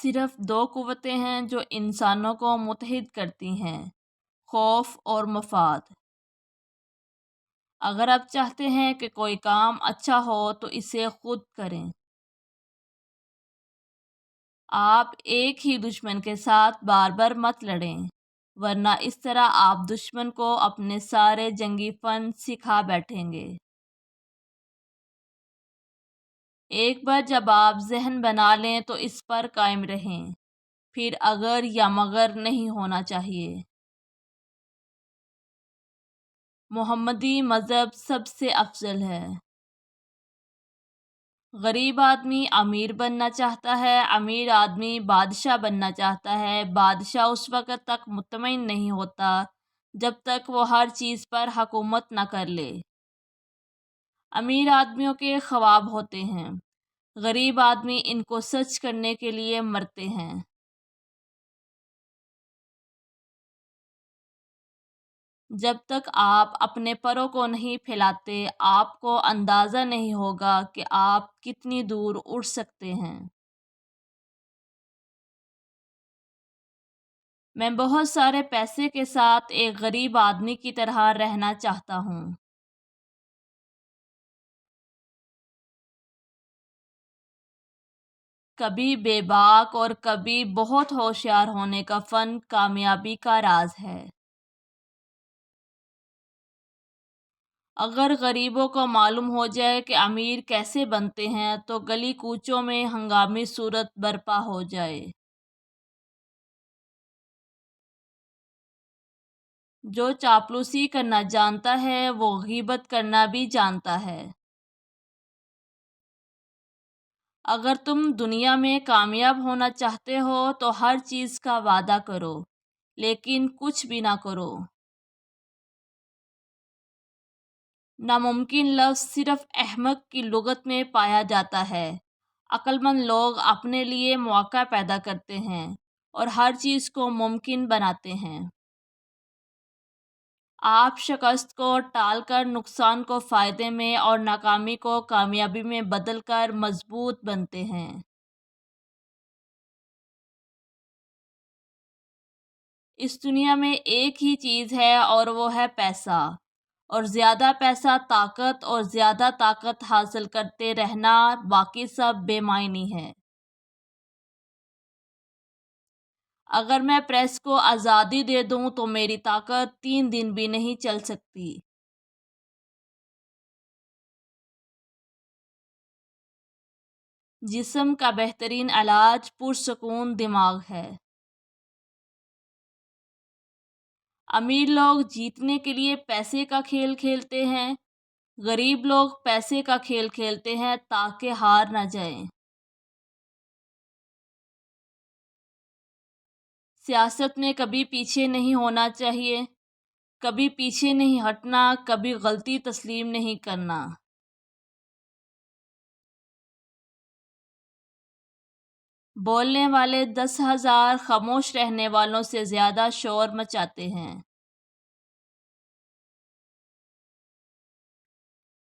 صرف دو قوتیں ہیں جو انسانوں کو متحد کرتی ہیں: خوف اور مفاد۔ اگر آپ چاہتے ہیں کہ کوئی کام اچھا ہو تو اسے خود کریں۔ آپ ایک ہی دشمن کے ساتھ بار بار مت لڑیں، ورنہ اس طرح آپ دشمن کو اپنے سارے جنگی فن سکھا بیٹھیں گے۔ ایک بار جب آپ ذہن بنا لیں تو اس پر قائم رہیں، پھر اگر یا مگر نہیں ہونا چاہیے۔ محمدی مذہب سب سے افضل ہے۔ غریب آدمی امیر بننا چاہتا ہے، امیر آدمی بادشاہ بننا چاہتا ہے، بادشاہ اس وقت تک مطمئن نہیں ہوتا جب تک وہ ہر چیز پر حکومت نہ کر لے۔ امیر آدمیوں کے خواب ہوتے ہیں، غریب آدمی ان کو سچ کرنے کے لیے مرتے ہیں۔ جب تک آپ اپنے پروں کو نہیں پھیلاتے، آپ کو اندازہ نہیں ہوگا کہ آپ کتنی دور اڑ سکتے ہیں۔ میں بہت سارے پیسے کے ساتھ ایک غریب آدمی کی طرح رہنا چاہتا ہوں۔ کبھی بے باک اور کبھی بہت ہوشیار ہونے کا فن کامیابی کا راز ہے۔ اگر غریبوں کو معلوم ہو جائے کہ امیر کیسے بنتے ہیں تو گلی کوچوں میں ہنگامی صورت برپا ہو جائے۔ جو چاپلوسی کرنا جانتا ہے وہ غیبت کرنا بھی جانتا ہے۔ اگر تم دنیا میں کامیاب ہونا چاہتے ہو تو ہر چیز کا وعدہ کرو، لیکن کچھ بھی نہ کرو۔ ناممکن لفظ صرف احمق کی لغت میں پایا جاتا ہے۔ عقل مند لوگ اپنے لیے مواقع پیدا کرتے ہیں اور ہر چیز کو ممکن بناتے ہیں۔ آپ شکست کو ٹال کر نقصان کو فائدے میں اور ناکامی کو کامیابی میں بدل کر مضبوط بنتے ہیں۔ اس دنیا میں ایک ہی چیز ہے اور وہ ہے پیسہ، اور زیادہ پیسہ طاقت اور زیادہ طاقت حاصل کرتے رہنا، باقی سب بے معنی ہے۔ اگر میں پریس کو آزادی دے دوں تو میری طاقت 3 دن بھی نہیں چل سکتی۔ جسم کا بہترین علاج پرسکون دماغ ہے۔ امیر لوگ جیتنے کے لیے پیسے کا کھیل کھیلتے ہیں، غریب لوگ پیسے کا کھیل کھیلتے ہیں تاکہ ہار نہ جائیں۔ سیاست میں کبھی پیچھے نہیں ہونا چاہیے، کبھی پیچھے نہیں ہٹنا، کبھی غلطی تسلیم نہیں کرنا۔ بولنے والے 10,000 خاموش رہنے والوں سے زیادہ شور مچاتے ہیں۔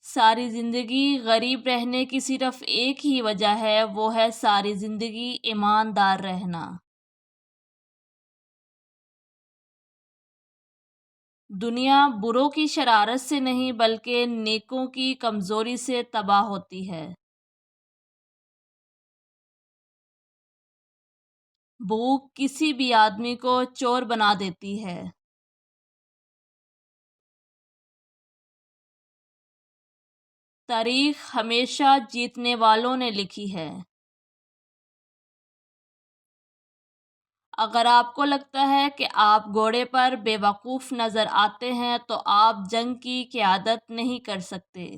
ساری زندگی غریب رہنے کی صرف ایک ہی وجہ ہے، وہ ہے ساری زندگی ایماندار رہنا۔ دنیا بروں کی شرارت سے نہیں بلکہ نیکوں کی کمزوری سے تباہ ہوتی ہے۔ بھوک کسی بھی آدمی کو چور بنا دیتی ہے۔ تاریخ ہمیشہ جیتنے والوں نے لکھی ہے۔ اگر آپ کو لگتا ہے کہ آپ گھوڑے پر بے وقوف نظر آتے ہیں تو آپ جنگ کی قیادت نہیں کر سکتے۔